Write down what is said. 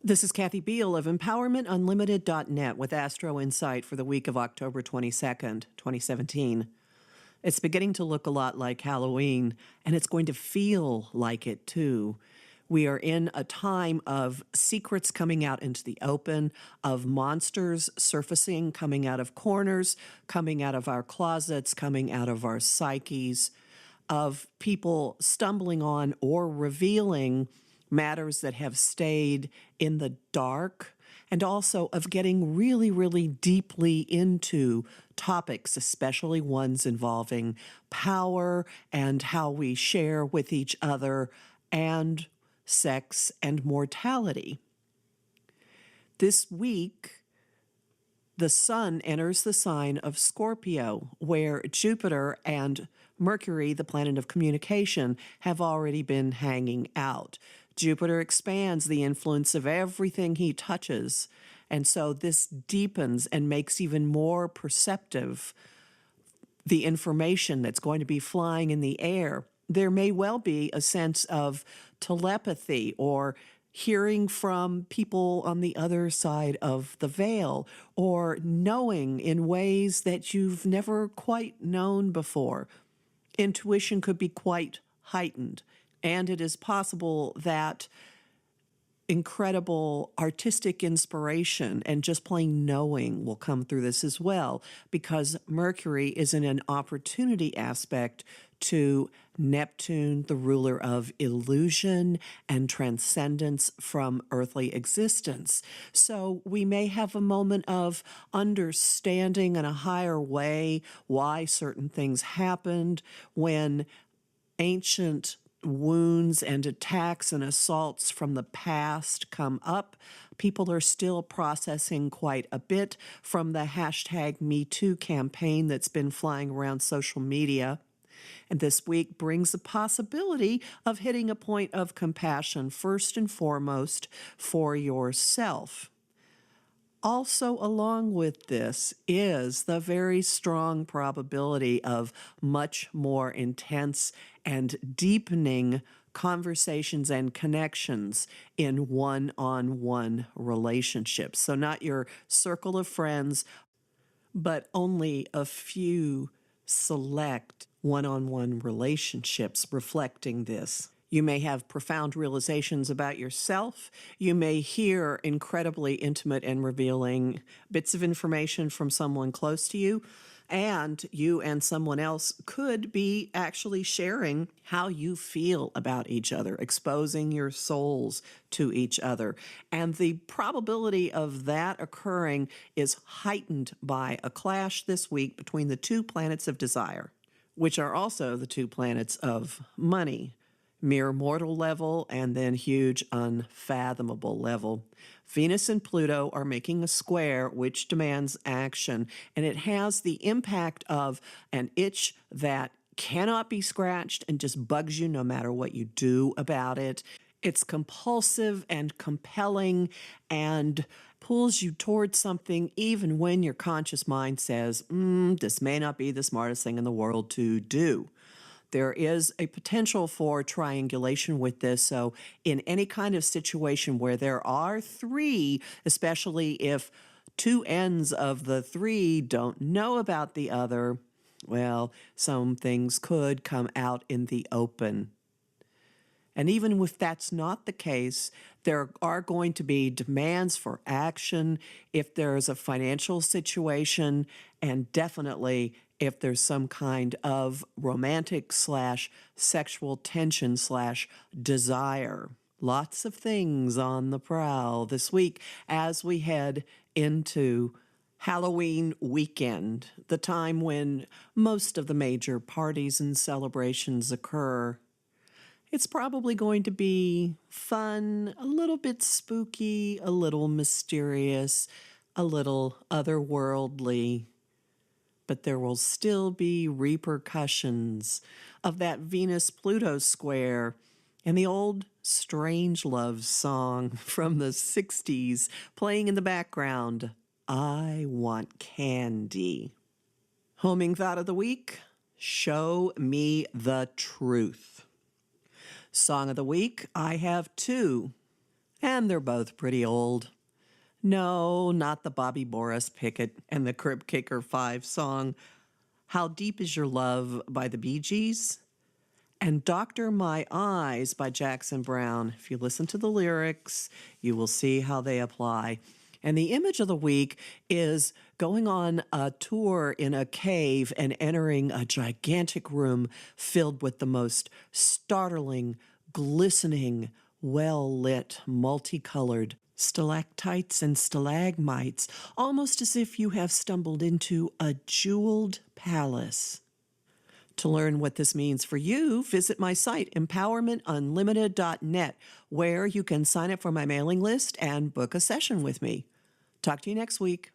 This is Kathy Biehl of EmpowermentUnlimited.net with Astro-Insight for the week of October 22nd, 2017. It's beginning to look a lot like Halloween, and it's going to feel like it too. We are in a time of secrets coming out into the open, of monsters surfacing, coming out of corners, coming out of our closets, coming out of our psyches, of people stumbling on or revealing matters that have stayed in the dark, and also of getting really, really deeply into topics, especially ones involving power and how we share with each other, and sex and mortality. This week, the sun enters the sign of Scorpio, where Jupiter and Mercury, the planet of communication, have already been hanging out. Jupiter expands the influence of everything he touches, and so this deepens and makes even more perceptive the information that's going to be flying in the air. There may well be a sense of telepathy or hearing from people on the other side of the veil, or knowing in ways that you've never quite known before. Intuition could be quite heightened, and it is possible that incredible artistic inspiration and just plain knowing will come through this as well, because Mercury is in an opportunity aspect to Neptune, the ruler of illusion and transcendence from earthly existence. So we may have a moment of understanding in a higher way why certain things happened when ancient wounds and attacks and assaults from the past come up. People are still processing quite a bit from the hashtag #MeToo campaign that's been flying around social media. And this week brings the possibility of hitting a point of compassion, first and foremost, for yourself. Also, along with this is the very strong probability of much more intense and deepening conversations and connections in one-on-one relationships. So not your circle of friends, but only a few select one-on-one relationships reflecting this. You may have profound realizations about yourself. You may hear incredibly intimate and revealing bits of information from someone close to you, and you and someone else could be actually sharing how you feel about each other, exposing your souls to each other. And the probability of that occurring is heightened by a clash this week between the two planets of desire, which are also the two planets of money. Mere mortal level, and then huge unfathomable level. Venus and Pluto are making a square which demands action, and it has the impact of an itch that cannot be scratched and just bugs you no matter what you do about it. It's compulsive and compelling and pulls you towards something even when your conscious mind says, this may not be the smartest thing in the world to do. There is a potential for triangulation with this. So in any kind of situation where there are three, especially if two ends of the three don't know about the other, well, some things could come out in the open. And even if that's not the case, there are going to be demands for action if there's a financial situation, and definitely if there's some kind of romantic/sexual tension/desire. Lots of things on the prowl this week as we head into Halloween weekend, the time when most of the major parties and celebrations occur. It's probably going to be fun, a little bit spooky, a little mysterious, a little otherworldly, but there will still be repercussions of that Venus-Pluto square and the old Strangelove song from the 60s playing in the background, I Want Candy. Homing thought of the week, show me the truth. Song of the week, I have two. And they're both pretty old. No, not the Bobby Boris Pickett and the Crib Kicker 5 song, How Deep Is Your Love by the Bee Gees, and Doctor My Eyes by Jackson Browne. If you listen to the lyrics, you will see how they apply. And the image of the week is going on a tour in a cave and entering a gigantic room filled with the most startling, glistening, well-lit, multicolored stalactites and stalagmites, almost as if you have stumbled into a jeweled palace. To learn what this means for you, visit my site, empowermentunlimited.net, where you can sign up for my mailing list and book a session with me. Talk to you next week.